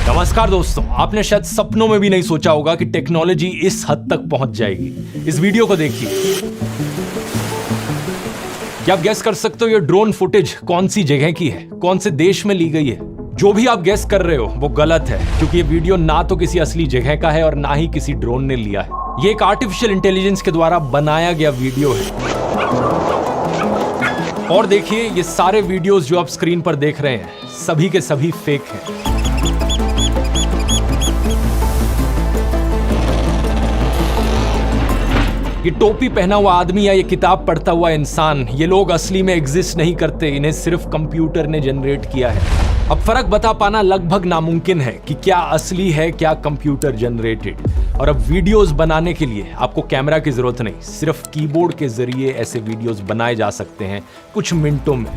नमस्कार दोस्तों, आपने शायद सपनों में भी नहीं सोचा होगा कि टेक्नोलॉजी इस हद तक पहुंच जाएगी। इस वीडियो को देखिए। क्या आप गैस कर सकते हो ये ड्रोन फुटेज कौन सी जगह की है, कौन से देश में ली गई है? जो भी आप गैस कर रहे हो वो गलत है, क्योंकि ये वीडियो ना तो किसी असली जगह का है और ना ही किसी ड्रोन ने लिया है। ये एक आर्टिफिशियल इंटेलिजेंस के द्वारा बनाया गया वीडियो है। और देखिए, ये सारे वीडियोस जो आप स्क्रीन पर देख रहे हैं सभी के सभी फेक हैं। ये टोपी पहना हुआ आदमी या ये किताब पढ़ता हुआ इंसान, ये लोग असली में एग्जिस्ट नहीं करते, इन्हें सिर्फ कंप्यूटर ने जनरेट किया है। अब फर्क बता पाना लगभग नामुमकिन है कि क्या असली है, क्या कंप्यूटर जनरेटेड। और अब वीडियोस बनाने के लिए आपको कैमरा की जरूरत नहीं, सिर्फ कीबोर्ड के जरिए ऐसे वीडियोस बनाए जा सकते हैं कुछ मिनटों में।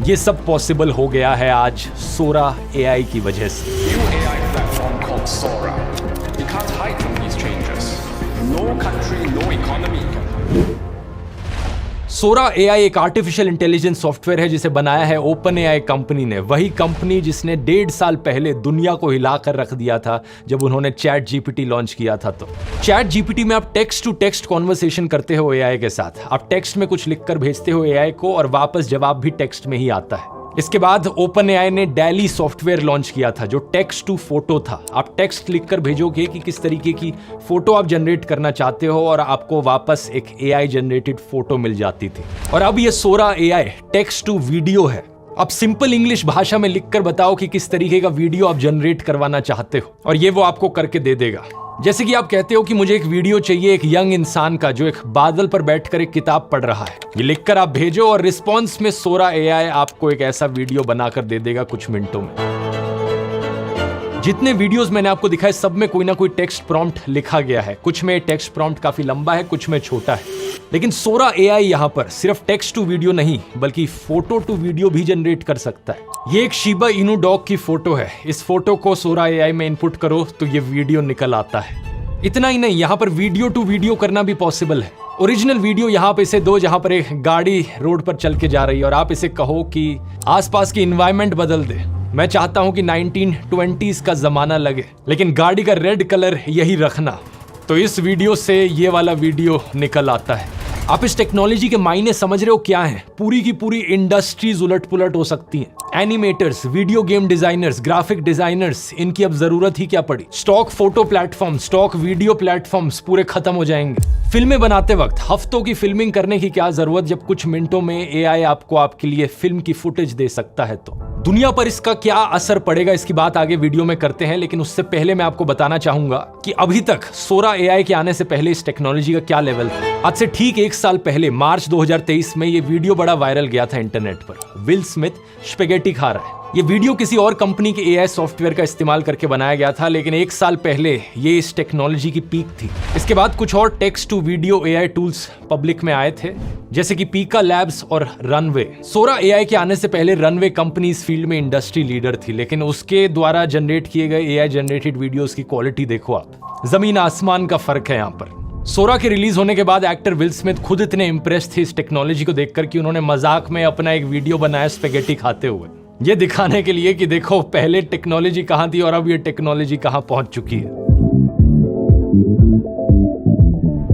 ये सब पॉसिबल हो गया है आज सोरा एआई की वजह से। सोरा एआई एक आर्टिफिशियल इंटेलिजेंस सॉफ्टवेयर है जिसे बनाया है ओपन एआई कंपनी ने, वही कंपनी जिसने 1.5 साल पहले दुनिया को हिलाकर रख दिया था जब उन्होंने चैट जीपीटी लॉन्च किया था। तो चैट जीपीटी में आप टेक्स्ट टू टेक्स्ट कॉन्वर्सेशन करते हो एआई के साथ। आप टेक्स्ट में कुछ लिखकर भेजते हो एआई को और वापस जवाब भी टेक्स्ट में ही आता है। इसके बाद ओपन एआई ने डैली सॉफ्टवेयर लॉन्च किया था जो टेक्स्ट टू फोटो था। आप टेक्स्ट लिखकर भेजोगे कि किस तरीके की फोटो आप जनरेट करना चाहते हो और आपको वापस एक एआई जनरेटेड फोटो मिल जाती थी। और अब ये सोरा एआई टेक्स्ट टू वीडियो है। अब सिंपल इंग्लिश भाषा में लिखकर बताओ कि किस तरीके का वीडियो आप जनरेट करवाना चाहते हो और ये वो आपको करके दे देगा। जैसे कि आप कहते हो कि मुझे एक वीडियो चाहिए एक यंग इंसान का जो एक बादल पर बैठकर एक किताब पढ़ रहा है। ये लिखकर आप भेजो और रिस्पॉन्स में सोरा एआई आपको एक ऐसा वीडियो बनाकर दे देगा कुछ मिनटों में। जितने वीडियोस मैंने आपको दिखाए सब में कोई ना कोई टेक्स्ट प्रॉम्प्ट लिखा गया है। कुछ में टेक्स्ट प्रॉम्प्ट काफी लंबा है, कुछ में छोटा है। लेकिन सोरा एआई यहाँ पर सिर्फ टेक्स्ट टू वीडियो नहीं बल्कि फोटो टू वीडियो भी जनरेट कर सकता है। ये एक शिबा इनू डॉग की फोटो है। इस फोटो को सोरा एआई में इनपुट करो तो ये वीडियो निकल आता है। इतना ही नहीं, यहाँ पर वीडियो टू वीडियो करना भी पॉसिबल है। ओरिजिनल वीडियो यहाँ पे इसे दो जहाँ पर एक गाड़ी रोड पर चल के जा रही है और आप इसे कहो कि आसपास की एनवायरनमेंट बदल दे। मैं चाहता हूं कि 1920s का जमाना लगे लेकिन गाड़ी का रेड कलर यही रखना। तो इस वीडियो से ये वाला वीडियो निकल आता है। आप इस टेक्नोलॉजी के मायने समझ रहे हो क्या है? पूरी की पूरी इंडस्ट्रीज उलट पुलट हो सकती हैं। Animators, video game designers, graphic designers, इनकी अब जरूरत ही क्या पड़ी। Stock photo platform, stock video platforms पूरे खत्म हो जाएंगे। फिल्में बनाते वक्त हफ्तों की फिल्मिंग करने की क्या जरूरत जब कुछ मिनटों में एआई आपको आपके लिए फिल्म की फुटेज दे सकता है। तो दुनिया पर इसका क्या असर पड़ेगा इसकी बात आगे वीडियो में करते हैं, लेकिन उससे पहले मैं आपको बताना चाहूंगा कि अभी तक सोरा एआई के आने से पहले इस टेक्नोलॉजी का क्या लेवल था। आज से ठीक 1 साल पहले मार्च 2023 में ये वीडियो बड़ा वायरल गया था इंटरनेट पर। विल स्मिथ स्पेगेटी खा रहा है। ये वीडियो किसी और कंपनी के एआई सॉफ्टवेयर का इस्तेमाल करके बनाया गया था, लेकिन 1 साल पहले ये इस टेक्नोलॉजी की पीक थी। इसके बाद कुछ और text to video AI tools public में आए थे, जैसे कि पीका लैब्स और रनवे। सोरा एआई के आने से पहले रनवे कंपनी इस फील्ड में इंडस्ट्री लीडर थी, लेकिन उसके द्वारा जनरेट किए गए एआई जनरेटेड वीडियोस की क्वालिटी देखो आप, जमीन आसमान का फर्क है यहाँ पर। सोरा के रिलीज होने के बाद एक्टर विल स्मिथ खुद इतने इंप्रेस थे इस टेक्नोलॉजी को देखकर कि उन्होंने मजाक में अपना एक वीडियो बनाया स्पेगेटी खाते हुए, ये दिखाने के लिए कि देखो पहले टेक्नोलॉजी कहां थी और अब ये टेक्नोलॉजी कहां पहुंच चुकी है।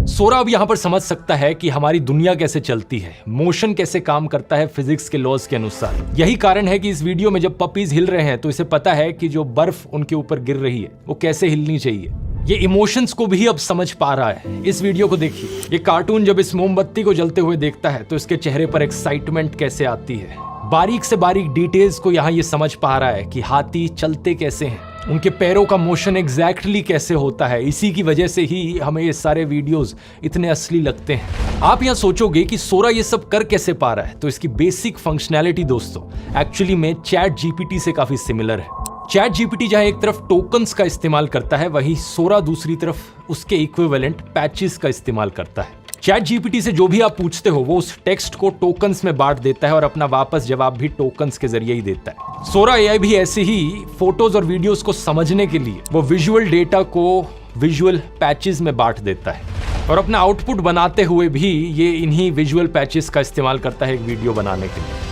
सोरा अब यहां पर समझ सकता है कि हमारी दुनिया कैसे चलती है, मोशन कैसे काम करता है फिजिक्स के लॉज के अनुसार। यही कारण है कि इस वीडियो में जब पपीज हिल रहे हैं तो इसे पता है कि जो बर्फ उनके ऊपर गिर रही है वो कैसे हिलनी चाहिए। ये इमोशंस को भी अब समझ पा रहा है। इस वीडियो को देखिए, ये कार्टून जब इस मोमबत्ती को जलते हुए देखता है तो इसके चेहरे पर एक्साइटमेंट कैसे आती है। बारीक से बारीक डिटेल्स को यहाँ ये समझ पा रहा है कि हाथी चलते कैसे हैं, उनके पैरों का मोशन एग्जैक्टली कैसे होता है। इसी की वजह से ही हमें ये सारे वीडियोस इतने असली लगते हैं। आप यहाँ सोचोगे कि सोरा ये सब कर कैसे पा रहा है, तो इसकी बेसिक फंक्शनैलिटी दोस्तों एक्चुअली में चैट जीपीटी से काफी सिमिलर है। चैट जीपीटी जहां एक तरफ टोकन्स का इस्तेमाल करता है, वहीं सोरा दूसरी तरफ उसके इक्विवेलेंट पैचेस का इस्तेमाल करता है। चैट जीपीटी से जो भी आप पूछते हो वो उस टेक्स्ट को टोकन्स में बांट देता है और अपना वापस जवाब भी टोकन्स के जरिए ही देता है। सोरा एआई भी ऐसे ही फोटोज और वीडियोस को समझने के लिए वो विजुअल डेटा को विजुअल पैचेस में बांट देता है और अपना आउटपुट बनाते हुए भी ये इन्हीं विजुअल पैचेस का इस्तेमाल करता है एक वीडियो बनाने के लिए।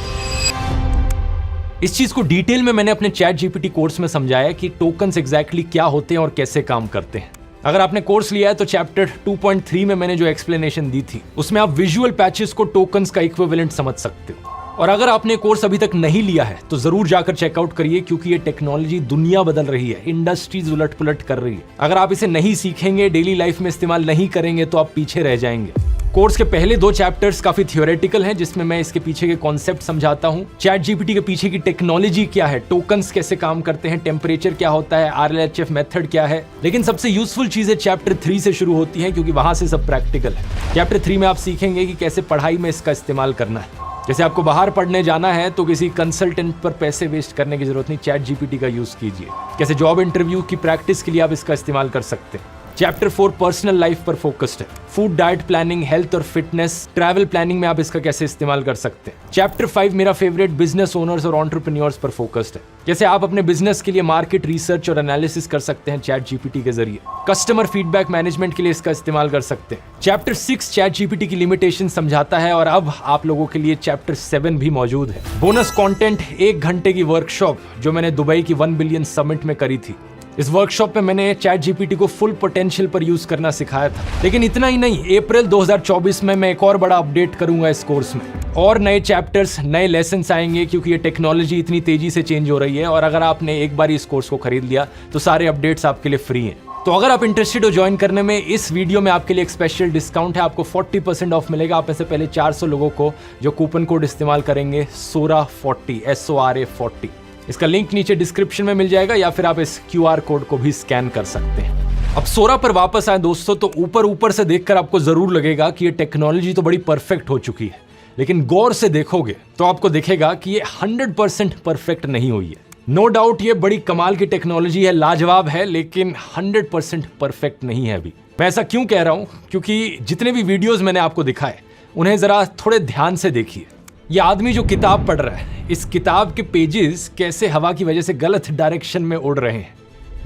इस चीज को डिटेल में मैंने अपने चैट जीपीटी कोर्स में समझाया कि टोकन्स एग्जैक्टली क्या होते हैं और कैसे काम करते हैं। अगर आपने कोर्स लिया है तो चैप्टर 2.3 में मैंने जो एक्सप्लेनेशन दी थी उसमें आप विजुअल पैचेस को टोकन्स का इक्विवेलेंट समझ सकते हो। और अगर आपने कोर्स अभी तक नहीं लिया है तो जरूर जाकर चेकआउट करिए, क्योंकि ये टेक्नोलॉजी दुनिया बदल रही है, इंडस्ट्रीज उलट पुलट कर रही है। अगर आप इसे नहीं सीखेंगे, डेली लाइफ में इस्तेमाल नहीं करेंगे तो आप पीछे रह जाएंगे। कोर्स के पहले 2 चैप्टर्स काफी थियोरेटिकल हैं, जिसमें मैं इसके पीछे के कॉन्सेप्ट समझाता हूँ, चैट जीपीटी के पीछे की टेक्नोलॉजी क्या है, टोकन्स कैसे काम करते हैं, टेम्परेचर क्या होता है, RLHF मेथड क्या है। लेकिन सबसे यूजफुल चीजें चैप्टर 3 से शुरू होती हैं, क्योंकि वहां से सब प्रैक्टिकल है। चैप्टर 3 में आप सीखेंगे कि कैसे पढ़ाई में इसका इस्तेमाल करना है। जैसे आपको बाहर पढ़ने जाना है तो किसी कंसल्टेंट पर पैसे वेस्ट करने की जरूरत नहीं, चैट जीपीटी का यूज कीजिए। कैसे जॉब इंटरव्यू की प्रैक्टिस के लिए आप इसका इस्तेमाल कर सकते हैं। चैप्टर 4 पर्सनल लाइफ पर फोकस्ड है, फूड डाइट प्लानिंग, हेल्थ और फिटनेस, ट्रैवल प्लानिंग में आप इसका कैसे इस्तेमाल कर सकते हैं। चैप्टर 5 मेरा फेवरेट, बिजनेस ओनर्स और एंटरप्रेन्योर्स पर फोकस्ड है, जैसे आप अपने बिजनेस के लिए मार्केट रिसर्च और एनालिसिस कर सकते हैं चैट जीपीटी के जरिए। कस्टमर फीडबैक मैनेजमेंट के लिए इसका इस्तेमाल कर सकते हैं। चैप्टर 6 चैट जीपीटी की लिमिटेशन समझाता है और अब आप लोगों के लिए चैप्टर 7 भी मौजूद है। बोनस कंटेंट, 1 घंटे की वर्कशॉप जो मैंने दुबई की 1 बिलियन समिट में करी थी। इस वर्कशॉप में मैंने चैट जीपीटी को फुल पोटेंशियल पर यूज करना सिखाया था। लेकिन इतना ही नहीं, अप्रैल 2024 में मैं एक और बड़ा अपडेट करूंगा इस कोर्स में, और नए चैप्टर्स, नए लेसन्स आएंगे, क्योंकि ये टेक्नोलॉजी इतनी तेजी से चेंज हो रही है। और अगर आपने एक बार इस कोर्स को खरीद लिया तो सारे अपडेट्स आपके लिए फ्री हैं। तो अगर आप इंटरेस्टेड हो ज्वाइन करने में, इस वीडियो में आपके लिए एक स्पेशल डिस्काउंट है, आपको 40% ऑफ मिलेगा। आप में से पहले 400 लोगों को जो कूपन कोड इस्तेमाल करेंगे SORA40, SORA40, इसका लिंक नीचे डिस्क्रिप्शन में मिल जाएगा, या फिर आप इस QR कोड को भी स्कैन कर सकते हैं। अब सोरा पर वापस आए दोस्तों, तो ऊपर से देखकर आपको जरूर लगेगा कि ये टेक्नोलॉजी तो बड़ी परफेक्ट हो चुकी है, लेकिन गौर से देखोगे तो आपको दिखेगा कि ये 100% परफेक्ट नहीं हुई है। नो डाउट ये बड़ी कमाल की टेक्नोलॉजी है, लाजवाब है, लेकिन 100% परफेक्ट नहीं है अभी। मैं ऐसा क्यों कह रहा हूं? क्योंकि जितने भी वीडियोस मैंने आपको दिखाए उन्हें जरा थोड़े ध्यान से देखिए। ये आदमी जो किताब पढ़ रहा है, इस किताब के पेजेस कैसे हवा की वजह से गलत डायरेक्शन में उड़ रहे हैं।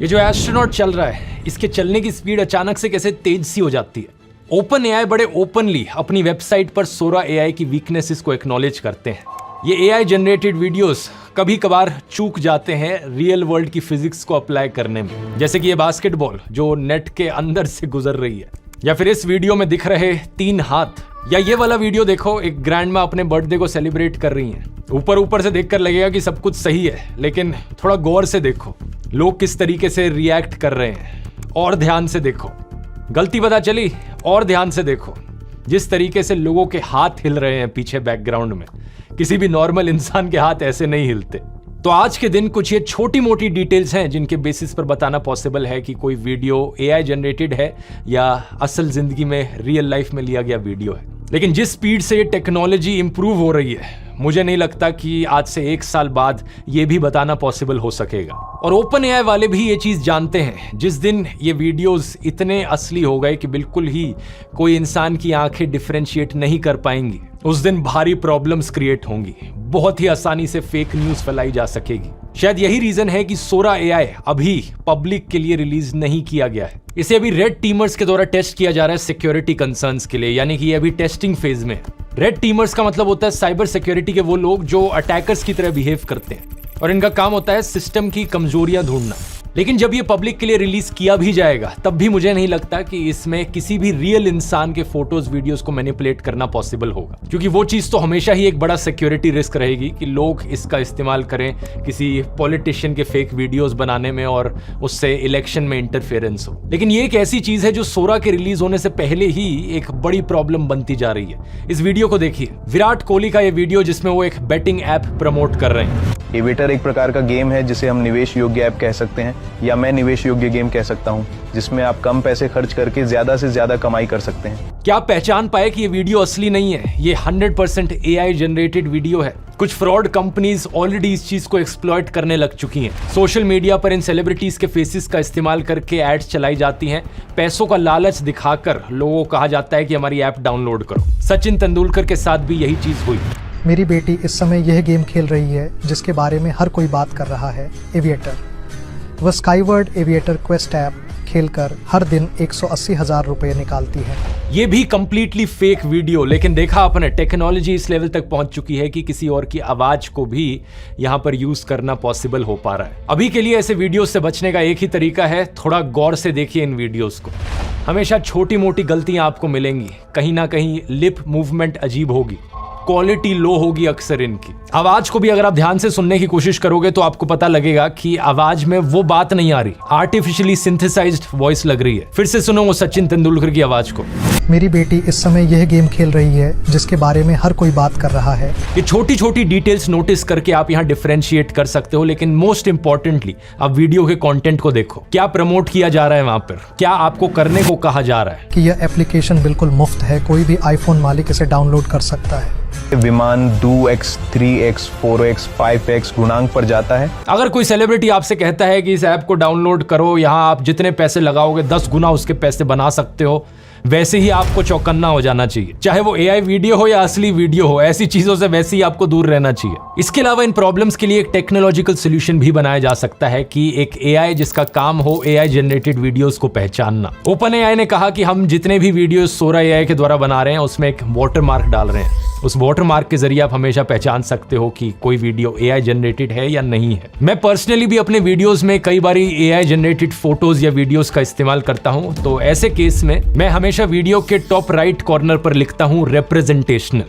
ये जो एस्ट्रोनॉट चल रहा है, इसके चलने की स्पीड अचानक से कैसे तेज सी हो जाती है। ओपन एआई बड़े ओपनली अपनी वेबसाइट पर सोरा एआई की वीकनेसेस को एक्नॉलेज करते हैं। ये एआई जनरेटेड वीडियोस कभी कभार चूक जाते हैं रियल वर्ल्ड की फिजिक्स को अप्लाई करने में, जैसे कि ये बास्केटबॉल जो नेट के अंदर से गुजर रही है, या फिर इस वीडियो में दिख रहे 3 हाथ, या ये वाला वीडियो देखो, एक ग्रैंडमा अपने बर्थडे को सेलिब्रेट कर रही हैं। ऊपर से देखकर लगेगा कि सब कुछ सही है, लेकिन थोड़ा गौर से देखो लोग किस तरीके से रिएक्ट कर रहे हैं, और ध्यान से देखो। गलती पता चली? और ध्यान से देखो जिस तरीके से लोगों के हाथ हिल रहे हैं पीछे बैकग्राउंड में, किसी भी नॉर्मल इंसान के हाथ ऐसे नहीं हिलते। तो आज के दिन कुछ ये छोटी मोटी डिटेल्स हैं जिनके बेसिस पर बताना पॉसिबल है कि कोई वीडियो एआई जनरेटेड है या असल जिंदगी में रियल लाइफ में लिया गया वीडियो है। लेकिन जिस स्पीड से ये टेक्नोलॉजी इंप्रूव हो रही है, मुझे नहीं लगता कि आज से 1 साल बाद ये भी बताना पॉसिबल हो सकेगा। और ओपन एआई वाले भी ये चीज जानते हैं, जिस दिन ये वीडियोस इतने असली हो गए कि बिल्कुल ही कोई इंसान की आंखें डिफरेंशिएट नहीं कर पाएंगी, उस दिन भारी प्रॉब्लम्स क्रिएट होंगी। बहुत ही आसानी से फेक न्यूज फैलाई जा सकेगी। शायद यही रीजन है कि सोरा एआई अभी पब्लिक के लिए रिलीज नहीं किया गया है। इसे अभी रेड टीमर्स के द्वारा टेस्ट किया जा रहा है सिक्योरिटी कंसर्न्स के लिए, यानी कि ये अभी टेस्टिंग फेज में। रेड टीमर्स का मतलब होता है साइबर सिक्योरिटी के वो लोग जो अटैकर्स की तरह बिहेव करते हैं, और इनका काम होता है सिस्टम की कमजोरियां ढूंढना। लेकिन जब ये पब्लिक के लिए रिलीज किया भी जाएगा, तब भी मुझे नहीं लगता कि इसमें किसी भी रियल इंसान के फोटोज वीडियोस को मैनिपुलेट करना पॉसिबल होगा, क्योंकि वो चीज तो हमेशा ही एक बड़ा सिक्योरिटी रिस्क रहेगी कि लोग इसका इस्तेमाल करें किसी पॉलिटिशियन के फेक वीडियोस बनाने में और उससे इलेक्शन में इंटरफेरेंस हो। लेकिन ये एक ऐसी चीज है जो सोरा के रिलीज होने से पहले ही एक बड़ी प्रॉब्लम बनती जा रही है। इस वीडियो को देखिए, विराट कोहली का ये वीडियो जिसमें वो एक बेटिंग ऐप प्रमोट कर रहे हैं। एविएटर एक प्रकार का गेम है जिसे हम निवेश योग्य ऐप कह सकते हैं, या मैं निवेश योग्य गेम कह सकता हूं, जिसमें आप कम पैसे खर्च करके ज्यादा से ज्यादा कमाई कर सकते हैं। क्या आप पहचान पाए कि ये वीडियो असली नहीं है? ये 100% एआई जनरेटेड वीडियो है। कुछ फ्रॉड कंपनीज ऑलरेडी इस चीज को एक्सप्लॉइट करने लग चुकी हैं। सोशल मीडिया पर इन सेलिब्रिटीज के फेसेस का इस्तेमाल करके एड्स चलाई जाती हैं। पैसों का लालच दिखाकर लोगों को कहा जाता है कि हमारी ऐप डाउनलोड करो। सचिन तेंदुलकर के साथ भी यही चीज हुई। मेरी बेटी इस समय यह गेम खेल रही है जिसके बारे में हर कोई बात कर रहा है, एविएटर। वह स्काईवर्ड एविएटर क्वेस्ट ऐप खेलकर हर दिन 180,000 रुपये निकालती है। ये भी कंप्लीटली फेक वीडियो, लेकिन देखा आपने टेक्नोलॉजी इस लेवल तक पहुंच चुकी है कि किसी और की आवाज को भी यहां पर यूज करना पॉसिबल हो पा रहा है। अभी के लिए ऐसे वीडियोस से बचने का एक ही तरीका है, थोड़ा गौर से देखिए इन वीडियोस को। हमेशा छोटी मोटी गलतियां आपको मिलेंगी, कहीं ना कहीं लिप मूवमेंट अजीब होगी, क्वालिटी लो होगी अक्सर इनकी। आवाज को भी अगर आप ध्यान से सुनने की कोशिश करोगे तो आपको पता लगेगा कि आवाज में वो बात नहीं आ रही, आर्टिफिशियली सिंथेसाइज्ड वॉइस लग रही है। फिर से सुनो वो सचिन तेंदुलकर की आवाज को। मेरी बेटी इस समय यह गेम खेल रही है जिसके बारे में हर कोई बात कर रहा है। ये छोटी छोटी डिटेल्स नोटिस करके आप यहाँ डिफरेंशिएट कर सकते हो, लेकिन मोस्ट इंपॉर्टेंटली आप वीडियो के कंटेंट को देखो। क्या प्रमोट किया जा रहा है वहां पर, क्या आपको करने को कहा जा रहा है। कि यह एप्लीकेशन बिल्कुल मुफ्त है, कोई भी आईफोन मालिक इसे डाउनलोड कर सकता है। विमान 2x, 3x, 4x, 5x गुणांक पर जाता है। अगर कोई सेलिब्रिटी आपसे कहता है कि इस ऐप को डाउनलोड करो, यहाँ आप जितने पैसे लगाओगे 10 गुना उसके पैसे बना सकते हो, वैसे ही आपको चौकन्ना हो जाना चाहिए। चाहे वो एआई वीडियो हो या असली वीडियो हो, ऐसी चीजों से वैसे ही आपको दूर रहना चाहिए। इसके अलावा इन प्रॉब्लम्स के लिए एक टेक्नोलॉजिकल सोल्यूशन भी बनाया जा सकता है कि एक एआई जिसका काम हो एआई जनरेटेड वीडियोस को पहचानना। ओपन एआई ने कहा कि हम जितने भी वीडियोस सोरा एआई के द्वारा बना रहे हैं उसमें एक वाटरमार्क डाल रहे हैं। उस वाटरमार्क के जरिए आप हमेशा पहचान सकते हो कि कोई वीडियो एआई जनरेटेड है या नहीं है। मैं पर्सनली भी अपने वीडियोस में कई बार एआई जनरेटेड फोटोज या वीडियोस का इस्तेमाल करता हूं, तो ऐसे केस में मैं हमेशा वीडियो के टॉप राइट कॉर्नर पर लिखता हूं रिप्रेजेंटेशनल।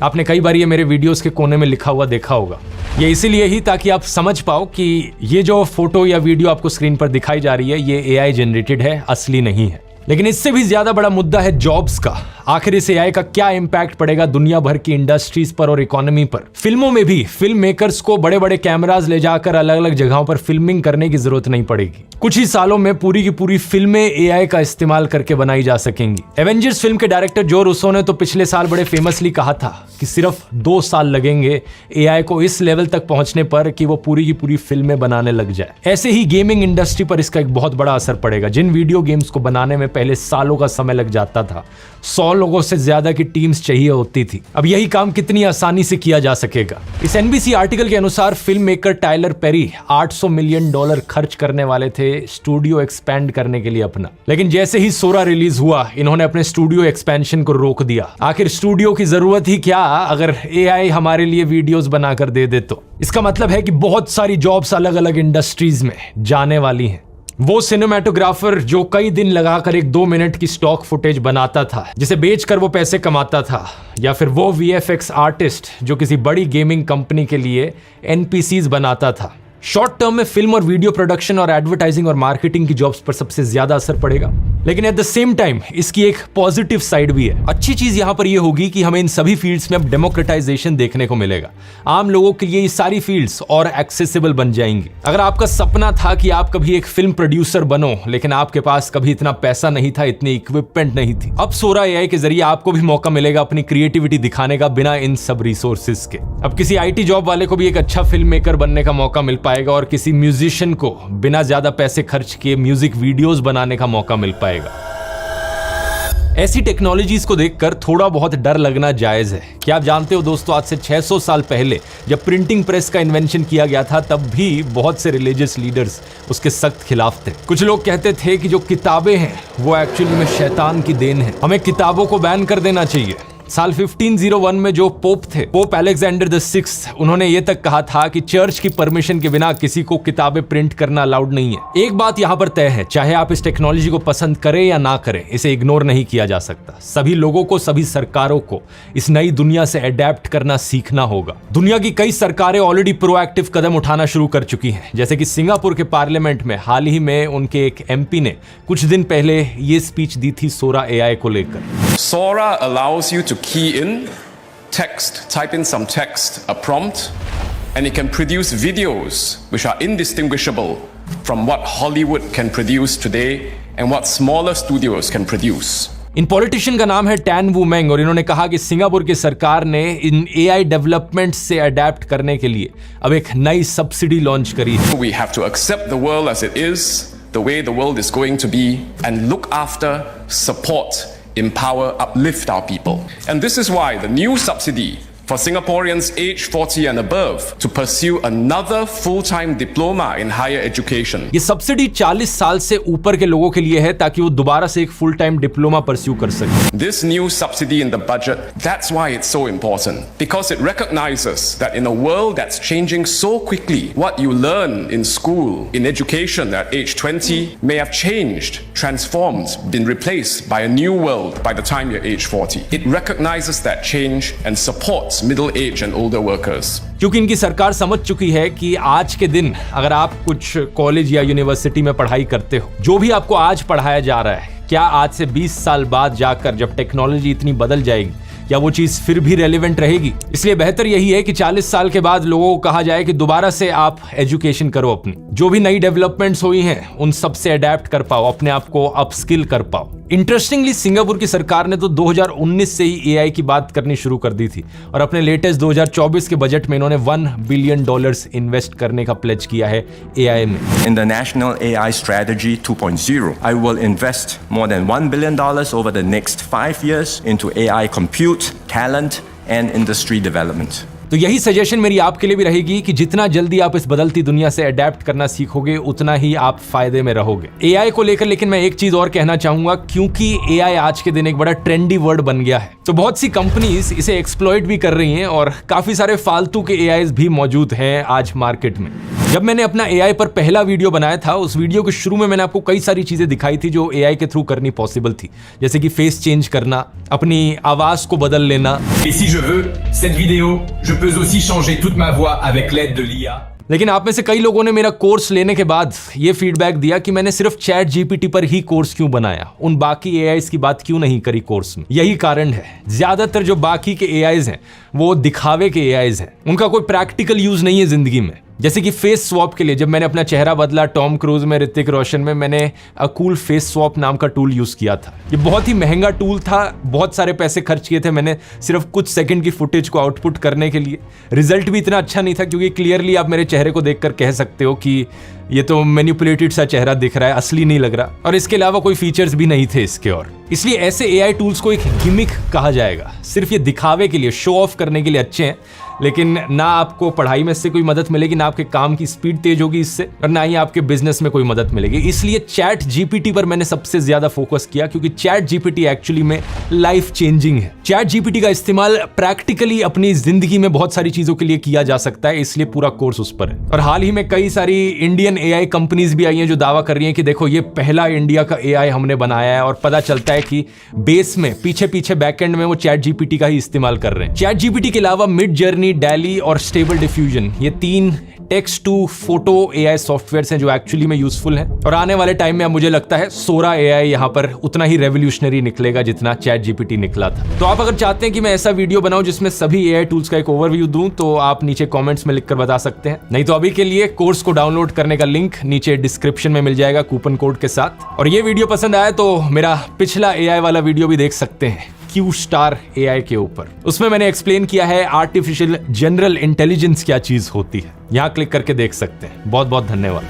आपने कई बार ये मेरे वीडियोस के कोने में लिखा हुआ देखा होगा। ये इसीलिए ही ताकि आप समझ पाओ कि ये जो फोटो या वीडियो आपको स्क्रीन पर दिखाई जा रही है ये एआई जनरेटेड है, असली नहीं है। लेकिन इससे भी ज्यादा बड़ा मुद्दा है जॉब्स का। आखिर इस एआई का क्या इंपैक्ट पड़ेगा दुनिया भर की इंडस्ट्रीज पर और इकोनॉमी पर। फिल्मों में भी फिल्म मेकर्स को बड़े बड़े कैमरास ले जाकर अलग अलग जगहों पर फिल्मिंग करने की जरूरत नहीं पड़ेगी। कुछ ही सालों में पूरी की पूरी फिल्में एआई का इस्तेमाल करके बनाई जा सकेंगी। एवेंजर्स फिल्म के डायरेक्टर जो रूसो ने तो पिछले साल बड़े फेमसली कहा था कि सिर्फ 2 साल लगेंगे एआई को इस लेवल तक पहुंचने पर कि वो पूरी की पूरी फिल्में बनाने लग जाए। ऐसे ही गेमिंग इंडस्ट्री पर इसका एक बहुत बड़ा असर पड़ेगा। जिन वीडियो गेम्स को बनाने में पहले सालों का समय लग जाता था, 100 लोगों से ज्यादा की टीम्स चाहिए होती थी, अब यही काम कितनी आसानी से किया जा सकेगा। इस एनबीसी आर्टिकल के अनुसार film maker Tyler Perry $800 million खर्च करने वाले थे स्टूडियो एक्सपैंड करने के लिए अपना। लेकिन जैसे ही सोरा रिलीज हुआ, इन्होंने अपने स्टूडियो एक्सपेंशन को रोक दिया। आखिर स्टूडियो की जरूरत ही क्या अगर एआई हमारे लिए वीडियोस बनाकर दे दे तो। इसका मतलब है कि बहुत सारी जॉब्स अलग अलग इंडस्ट्रीज में जाने वाली हैं। वो सिनेमेटोग्राफर जो कई दिन लगाकर एक 2 मिनट की स्टॉक फुटेज बनाता था जिसे बेचकर वो पैसे कमाता था, या फिर वो वीएफएक्स आर्टिस्ट जो किसी बड़ी गेमिंग कंपनी के लिए एनपीसीज बनाता था। शॉर्ट टर्म में फिल्म और वीडियो प्रोडक्शन और एडवर्टाइजिंग और मार्केटिंग की जॉब्स पर सबसे ज्यादा असर पड़ेगा। लेकिन एट द सेम टाइम इसकी एक पॉजिटिव साइड भी है। अच्छी चीज यहां पर यह होगी कि हमें इन सभी फील्ड्स में अब डेमोक्रेटाइजेशन देखने को मिलेगा। आम लोगों के लिए ये सारी फील्ड्स और एक्सेसिबल बन जाएंगी। अगर आपका सपना था कि आप कभी एक फिल्म प्रोड्यूसर बनो, लेकिन आपके पास कभी इतना पैसा नहीं था, इतनी इक्विपमेंट नहीं थी, अब सोरा एआई के जरिए आपको भी मौका मिलेगा अपनी क्रिएटिविटी दिखाने का बिना इन सब रिसोर्सेज के। अब किसी आईटी जॉब वाले को भी एक अच्छा फिल्म मेकर बनने का मौका मिल पाएगा और किसी म्यूजिशियन को बिना ज्यादा पैसे खर्च किए म्यूजिक वीडियोस बनाने का मौका मिल पाएगा। ऐसी टेक्नोलॉजीज को देखकर थोड़ा बहुत डर लगना जायज है। क्या आप जानते हो दोस्तों, आज से 600 साल पहले जब प्रिंटिंग प्रेस का इन्वेंशन किया गया था, तब भी बहुत से रिलीजियस लीडर्स उसके सख्त खिलाफ थे। कुछ लोग कहते थे कि जो किताबें हैं वो एक्चुअली में शैतान की देन है, हमें किताबों को बैन कर देना चाहिए। साल 1501 में जो पोप थे, पोप अलेक्जेंडर द 6th, उन्होंने ये तक कहा था कि चर्च की परमिशन के बिना किसी को किताबें प्रिंट करना अलाउड नहीं है। एक बात यहाँ पर तय है, चाहे आप इस टेक्नोलॉजी को पसंद करें या ना करें, इसे इग्नोर नहीं किया जा सकता। सभी लोगों को, सभी सरकारों को इस नई दुनिया से अडेप्ट करना सीखना होगा। दुनिया की कई सरकारें ऑलरेडी प्रोएक्टिव कदम उठाना शुरू कर चुकी हैं, जैसे कि सिंगापुर के पार्लियामेंट में हाल ही में उनके एक एमपी ने कुछ दिन पहले ये स्पीच दी थी सोरा एआई को लेकर। Sora allows you to key in text, type in some text, a prompt, and it can produce videos which are indistinguishable from what Hollywood can produce today and what smaller studios can produce. In politician का नाम है tan वू मेंग और इन्होंने कहा कि Singapore की सरकार ने इन एआई डेवलपमेंट से अडेप्ट करने के लिए अब एक नई सब्सिडी लॉन्च करी है। We have to accept the world as it is, the way the world is going to be, and look after, support, empower, uplift our people. And this is why the new subsidy for Singaporeans aged 40 and above to pursue another full-time diploma in higher education. ये subsidy 40 साल से ऊपर के लोगों के लिए है ताकि वो दोबारा से एक फुल टाइम डिप्लोमा परस्यू कर सके. This new subsidy in the budget, that's why it's so important. Because it recognizes that in a world that's changing so quickly, what you learn in school, in education at age 20 may have changed, transformed, been replaced by a new world by the time you're age 40. It recognizes that change and supports middle age and older workers. क्योंकि इनकी सरकार समझ चुकी है कि आज के दिन अगर आप कुछ कॉलेज या यूनिवर्सिटी में पढ़ाई करते हो, जो भी आपको आज पढ़ाया जा रहा है, क्या आज से 20 साल बाद जाकर जब टेक्नोलॉजी इतनी बदल जाएगी, क्या वो चीज फिर भी रेलेवेंट रहेगी? इसलिए बेहतर यही है कि 40 साल के बाद लोगों को कहा जाए कि दोबारा से आप एजुकेशन करो, अपनी जो भी नई डेवलपमेंट्स हुई हैं उन सब से अडेप्ट कर पाओ, अपने आप को अपस्किल कर पाओ. इंटरेस्टिंगली सिंगापुर की सरकार ने तो 2019 से ही एआई की बात करनी शुरू कर दी थी और अपने लेटेस्ट 2024 के बजट में इन्होंने $1 बिलियन इन्वेस्ट करने का प्लेज किया है एआई में. In the National AI Strategy 2.0, I will invest more than $1 billion over the next 5 years into AI compute, talent and industry development. तो यही सजेशन मेरी आपके लिए भी रहेगी कि जितना जल्दी आप इस बदलती दुनिया से अडेप्ट करना सीखोगे उतना ही आप फायदे में रहोगे. एआई को लेकर लेकिन मैं एक चीज और कहना चाहूंगा, क्योंकि एआई आज के दिन एक बड़ा ट्रेंडी वर्ड बन गया है, तो बहुत सी कंपनीज इसे एक्सप्लॉइट भी कर रही हैं और काफी सारे फालतू के एआईज भी मौजूद हैं आज मार्केट में. जब मैंने अपना एआई पर पहला वीडियो बनाया था, उस वीडियो के शुरू में मैंने आपको कई सारी चीजें दिखाई थी जो एआई के थ्रू करनी पॉसिबल थी, जैसे कि फेस चेंज करना, अपनी आवाज को बदल लेना. Et si je veux, cette vidéo, je peux aussi changer toute ma voix avec l'aide de l'IA. लेकिन आप में से कई लोगों ने मेरा कोर्स लेने के बाद ये फीडबैक दिया कि मैंने सिर्फ चैट जीपीटी पर ही कोर्स क्यों बनाया, उन बाकी एआईज की बात क्यों नहीं करी कोर्स में. यही कारण है, ज्यादातर जो बाकी के एआईज हैं वो दिखावे के एआईज हैं, उनका कोई प्रैक्टिकल यूज नहीं है जिंदगी में. जैसे कि फेस स्वैप के लिए जब मैंने अपना चेहरा बदला टॉम क्रूज में, ऋतिक रोशन में, मैंने कूल फेस स्वैप नाम का टूल यूज किया था. ये बहुत ही महंगा टूल था, बहुत सारे पैसे खर्च किए थे मैंने सिर्फ कुछ सेकंड की फुटेज को आउटपुट करने के लिए. रिजल्ट भी इतना अच्छा नहीं था क्योंकि क्लियरली आप मेरे चेहरे को देखकर कह सकते हो कि ये तो मैनिपुलेटेड सा चेहरा दिख रहा है, असली नहीं लग रहा. और इसके अलावा कोई फीचर्स भी नहीं थे इसके. और इसलिए ऐसे एआई टूल्स को एक गिमिक कहा जाएगा, सिर्फ ये दिखावे के लिए, शो ऑफ करने के लिए अच्छे हैं, लेकिन ना आपको पढ़ाई में इससे कोई मदद मिलेगी, ना आपके काम की स्पीड तेज होगी इससे, और ना ही आपके बिजनेस में कोई मदद मिलेगी. इसलिए चैट जीपीटी पर मैंने सबसे ज्यादा फोकस किया क्योंकि चैट जीपीटी एक्चुअली में लाइफ चेंजिंग है. चैट जीपीटी का इस्तेमाल प्रैक्टिकली अपनी जिंदगी में बहुत सारी चीजों के लिए किया जा सकता है, इसलिए पूरा कोर्स उस पर है. और हाल ही में कई सारी इंडियन एआई कंपनीज भी आई हैं जो दावा कर रही हैं कि देखो ये पहला इंडिया का एआई हमने बनाया है, और पता चलता है कि बेस में पीछे बैकएंड में वो चैट जीपीटी का ही इस्तेमाल कर रहे हैं. चैट जीपीटी के अलावा मिड जर्नी, डैली और स्टेबल डिफ्यूजन, ये 3 text to photo AI softwares हैं जो एक्चुअली में यूजफुल हैं. और आने वाले टाइम में अब मुझे लगता है सोरा एआई यहाँ पर उतना ही रेवोल्यूशनरी निकलेगा जितना चैट जीपीटी निकला था. तो आप अगर चाहते हैं कि मैं ऐसा वीडियो बनाऊं जिसमें सभी एआई टूल्स का एक ओवरव्यू दूं, तो आप नीचे कमेंट्स में लिखकर बता सकते हैं. नहीं तो अभी के लिए कोर्स को डाउनलोड करने का लिंक नीचे डिस्क्रिप्शन में मिल जाएगा कूपन कोड के साथ. और ये वीडियो पसंद आया तो मेरा पिछला एआई वाला वीडियो भी देख सकते हैं क्यू स्टार एआई के ऊपर. उसमें मैंने एक्सप्लेन किया है आर्टिफिशियल जनरल इंटेलिजेंस क्या चीज होती है. यहां क्लिक करके देख सकते हैं. बहुत बहुत धन्यवाद.